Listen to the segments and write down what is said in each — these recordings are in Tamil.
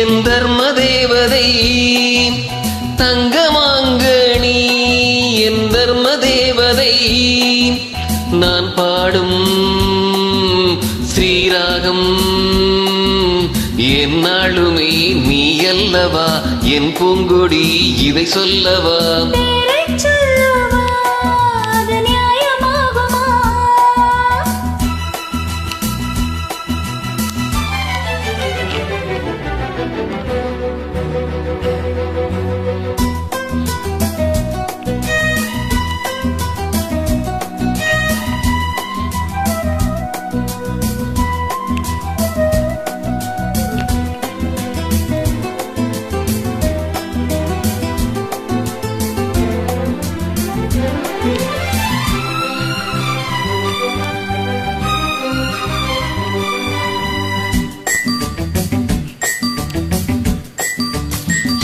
என் தர்ம தேவதை தங்கமாங்கனி என் தர்ம தேவதை நான் பாடும் ஸ்ரீராகம் என்னாலுமே நீ அல்லவா என் பூங்கொடி இதை சொல்லவா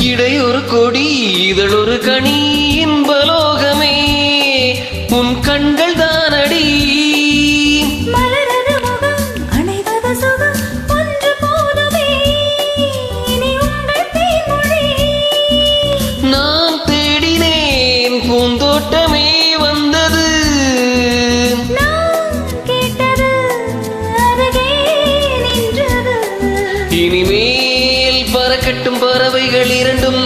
இடையொரு கொடி இதழொரு கனி இன்பலோகமே உன் கண்கள் தானடி நான் தேடினேன் பூந்தோட்டமே வந்தது இனிமேல் பறக்கட்டும் பறவைகள் இரண்டும்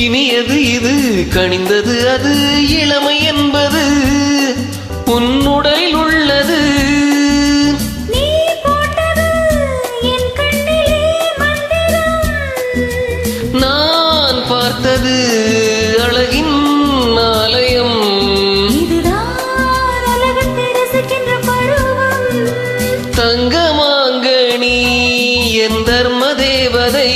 இனியது இது கனிந்தது அது இளமை என்பது உன்னுடலில் உள்ளது நான் பார்த்தது அழகின் ஆலயம் தங்கமாங்கனி என் தர்ம தேவதை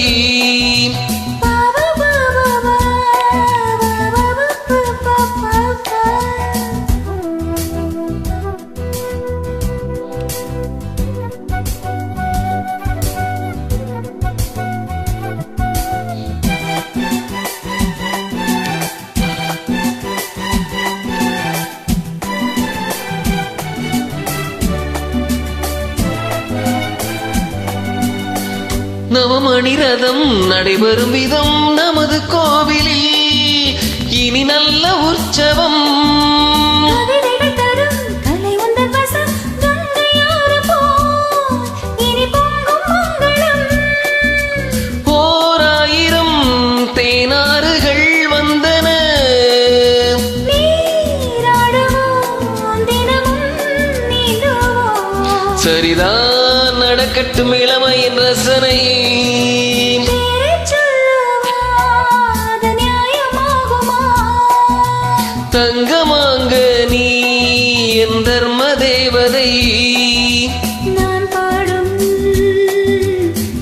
நவமணி ரதம் நடைபெறும் விதம் நமது கோவிலில் இனி நல்ல உற்சவம் ஓராயிரம் தேனாறுகள் வந்தன சரிதான் நடக்கட்டும் இளமையின் ரசனை தங்கமாங்கனி என் தர்ம தேவதை நான் பாடும்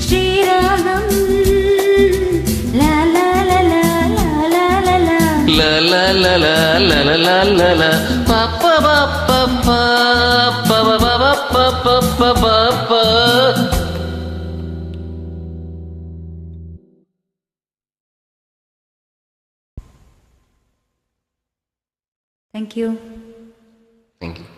ஸ்ரீராகம் லா லா லா லா லா லா லா லா லா லா லா லா லா லா லா பாப்பா பாப்பா பாப்பா பாப்பா பாப்பா பாப்பா. Thank you. Thank you.